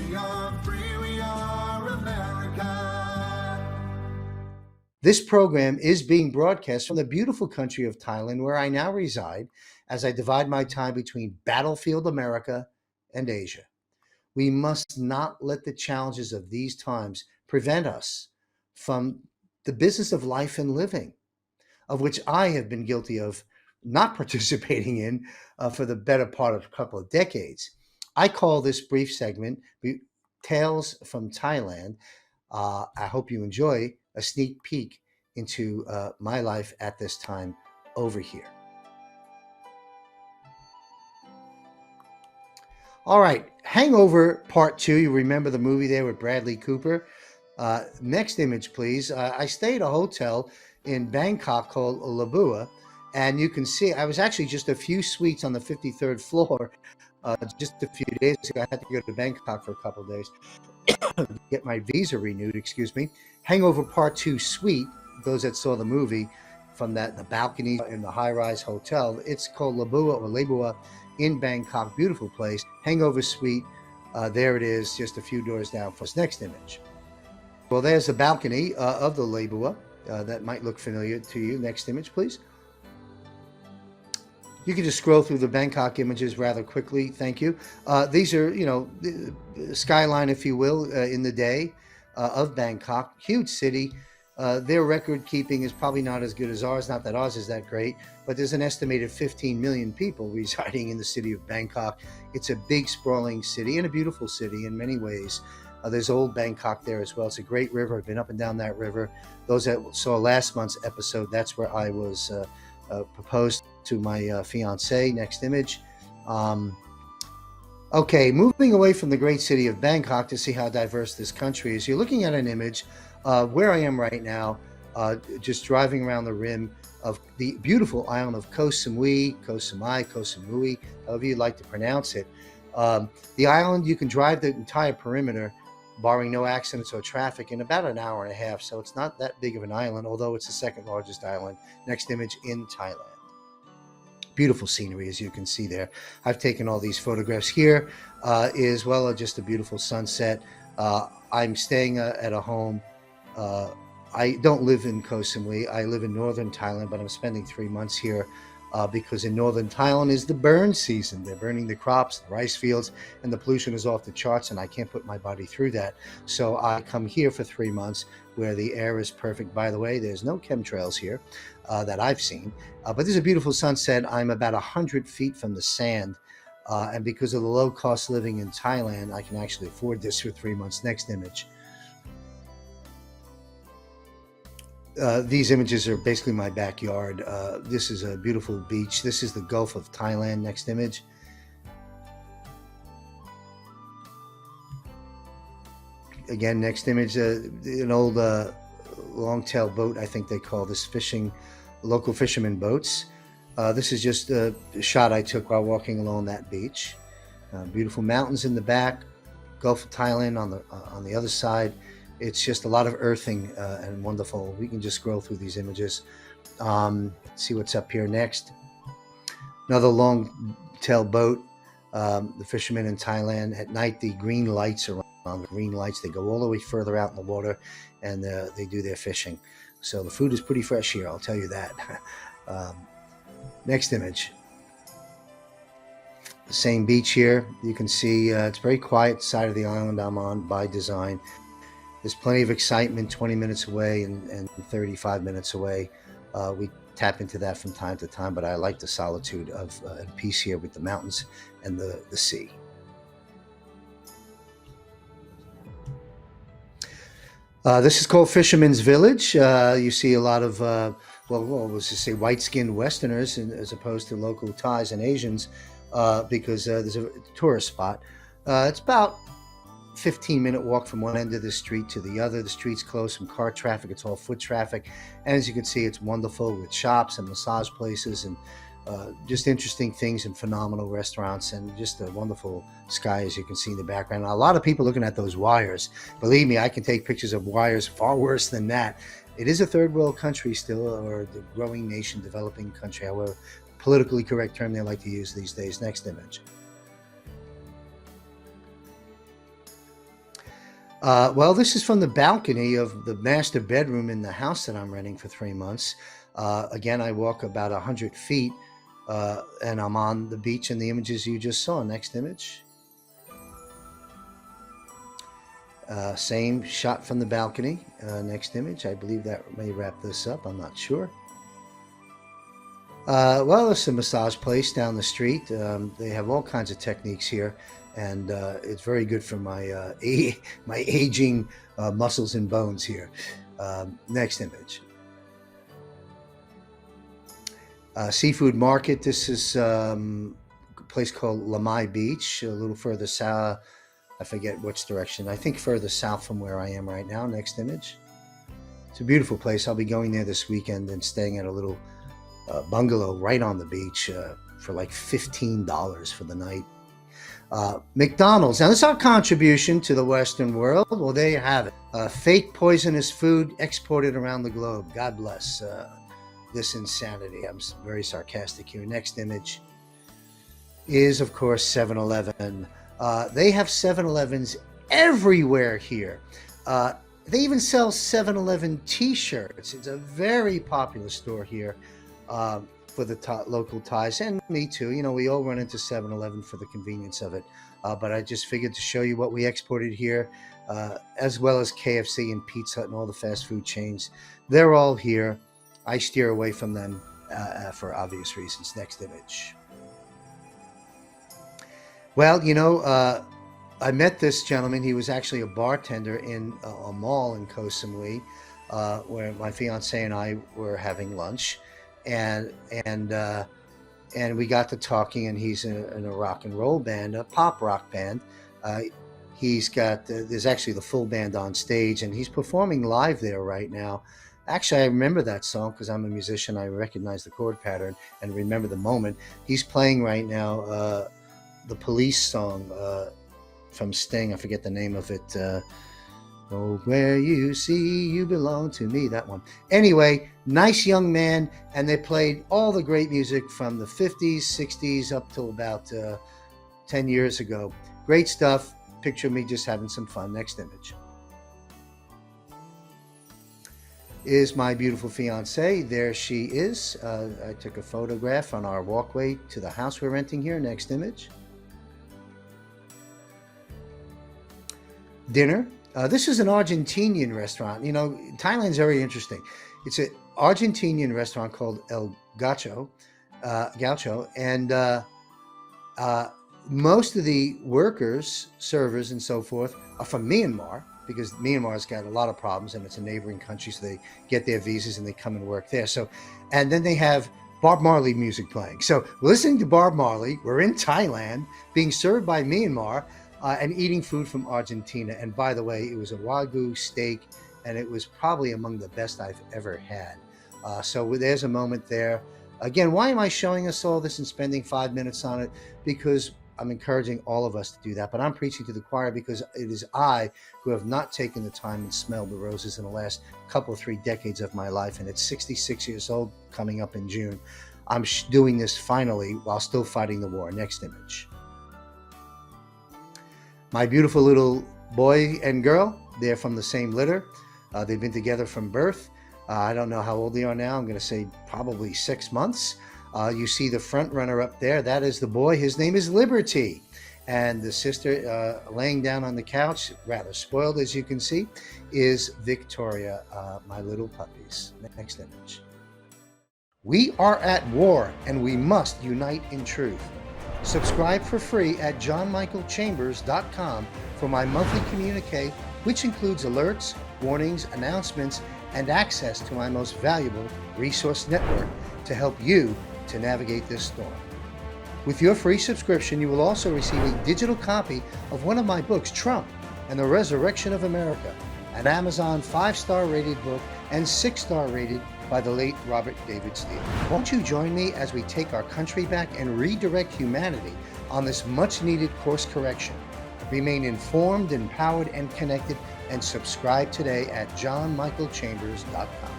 we are America. This program is being broadcast from the beautiful country of Thailand, where I now reside, as I divide my time between battlefield America and Asia. We must not let the challenges of these times prevent us from the business of life and living, of which I have been guilty of not participating in for the better part of a couple of decades. I call this brief segment Tales from Thailand. I hope you enjoy a sneak peek into my life at this time over here. All right, Hangover Part 2. You remember the movie there with Bradley Cooper? Next image, please. I stayed at a hotel in Bangkok called Labua, and you can see I was actually just a few suites on the 53rd floor just a few days ago. I had to go to Bangkok for a couple of days to get my visa renewed, excuse me. Hangover Part 2 suite, those that saw the movie from the balcony in the high-rise hotel, it's called Labua or Labua in Bangkok. Beautiful place. Hangover suite. There it is, just a few doors down for us. Next image. Well, there's the balcony of the Labua. That might look familiar to you. Next image, please. You can just scroll through the Bangkok images rather quickly. Thank you. These are, the skyline, if you will, in the day of Bangkok. Huge city. Their record keeping is probably not as good as ours. Not that ours is that great, but there's an estimated 15 million people residing in the city of Bangkok. It's a big, sprawling city and a beautiful city in many ways. There's old Bangkok there as well. It's a great river. I've been up and down that river. Those that saw last month's episode, that's where I was proposed to my fiance. Next image. Okay, moving away from the great city of Bangkok to see how diverse this country is. You're looking at an image where I am right now, just driving around the rim of the beautiful island of Koh Samui, Koh Samui, Koh Samui, however you like to pronounce it. The island, you can drive the entire perimeter, barring no accidents or traffic, in about an hour and a half. So it's not that big of an island, although it's the second largest island. Next image, in Thailand. Beautiful scenery, as you can see there. I've taken all these photographs here, as well as just a beautiful sunset. I'm staying at a home. I don't live in Koh Samui. I live in northern Thailand, but I'm spending 3 months here because in northern Thailand is the burn season. They're burning the crops, the rice fields, and the pollution is off the charts, and I can't put my body through that. So I come here for 3 months where the air is perfect. By the way, there's no chemtrails here that I've seen, but there's a beautiful sunset. I'm about 100 feet from the sand, and because of the low cost living in Thailand, I can actually afford this for 3 months. Next image. These images are basically my backyard. This is a beautiful beach. This is the Gulf of Thailand. Next image. Again, next image. An old long-tail boat, I think they call this, local fishermen boats. This is just a shot I took while walking along that beach. Beautiful mountains in the back. Gulf of Thailand on the other side. It's just a lot of earthing and wonderful. We can just scroll through these images. See what's up here next. Another long-tail boat. The fishermen in Thailand. At night, the green lights are on. The green lights, they go all the way further out in the water, and they do their fishing. So the food is pretty fresh here, I'll tell you that. Next image. The same beach here. You can see it's very quiet side of the island I'm on by design. There's plenty of excitement 20 minutes away and 35 minutes away. We tap into that from time to time, but I like the solitude of and peace here with the mountains and the sea. This is called Fisherman's Village. You see a lot of, let's just say white-skinned Westerners as opposed to local Thais and Asians because there's a tourist spot. It's about 15-minute walk from one end of the street to the other. The street's closed from car traffic. It's all foot traffic. And as you can see, it's wonderful with shops and massage places and just interesting things and phenomenal restaurants and just a wonderful sky, as you can see in the background. And a lot of people looking at those wires. Believe me, I can take pictures of wires far worse than that. It is a third world country still, or the growing nation, developing country, however politically correct term they like to use these days. Next image. Well, this is from the balcony of the master bedroom in the house that I'm renting for 3 months. Again, I walk about 100 feet and I'm on the beach in the images you just saw. Next image. Same shot from the balcony. Next image. I believe that may wrap this up. I'm not sure. Well, it's a massage place down the street. They have all kinds of techniques here, and it's very good for my my aging muscles and bones here. Next image. Seafood market. This is a place called Lamai Beach, a little further south. I forget which direction. I think further south from where I am right now. Next image. It's a beautiful place. I'll be going there this weekend and staying at a little bungalow right on the beach for like $15 for the night. McDonald's. Now, this is our contribution to the Western world. Well, there you have it. Fake poisonous food exported around the globe. God bless this insanity. I'm very sarcastic here. Next image is, of course, 7-Eleven. They have 7-Elevens everywhere here. They even sell 7-Eleven t-shirts. It's a very popular store here for the local Thais, and me too. You know, we all run into 7-Eleven for the convenience of it. But I just figured to show you what we exported here, as well as KFC and Pizza Hut and all the fast food chains. They're all here. I steer away from them for obvious reasons. Next image. Well, you know, I met this gentleman. He was actually a bartender in a mall in Koh Samui, where my fiance and I were having lunch, and we got to talking. And he's in a rock and roll band, a pop rock band. He's got there's actually the full band on stage, and he's performing live there right now. Actually, I remember that song because I'm a musician. I recognize the chord pattern and remember the moment. He's playing right now. The Police song from Sting. I forget the name of it. Oh, where you see you belong to me. That one. Anyway, nice young man. And they played all the great music from the 50s, 60s up till about 10 years ago. Great stuff. Picture me just having some fun. Next image is my beautiful fiance. There she is. I took a photograph on our walkway to the house we're renting here. Next image. Dinner. This is an Argentinian restaurant. You know, Thailand's very interesting. It's an Argentinian restaurant called El Gaucho, and most of the workers, servers, and so forth are from Myanmar, because Myanmar's got a lot of problems, and it's a neighboring country, so they get their visas and they come and work there. So, and then they have Bob Marley music playing. So, we're listening to Bob Marley. We're in Thailand, being served by Myanmar. And eating food from Argentina. And by the way, it was a Wagyu steak, and it was probably among the best I've ever had. So there's a moment there. Again, why am I showing us all this and spending 5 minutes on it? Because I'm encouraging all of us to do that. But I'm preaching to the choir because it is I who have not taken the time and smelled the roses in the last couple, 3 decades of my life. And at 66 years old, coming up in June, I'm doing this finally while still fighting the war. Next image. My beautiful little boy and girl, they're from the same litter. They've been together from birth. I don't know how old they are now. I'm going to say probably 6 months. You see the front runner up there. That is the boy. His name is Liberty. And the sister laying down on the couch, rather spoiled as you can see, is Victoria, my little puppies. Next image. We are at war, and we must unite in truth. Subscribe for free at johnmichaelchambers.com for my monthly communique, which includes alerts, warnings, announcements, and access to my most valuable resource network to help you to navigate this storm. With your free subscription, you will also receive a digital copy of one of my books, Trump and the Resurrection of America, an Amazon 5-star rated book and 6-star rated by the late Robert David Steele. Won't you join me as we take our country back and redirect humanity on this much-needed course correction? Remain informed, empowered, and connected, and subscribe today at johnmichaelchambers.com.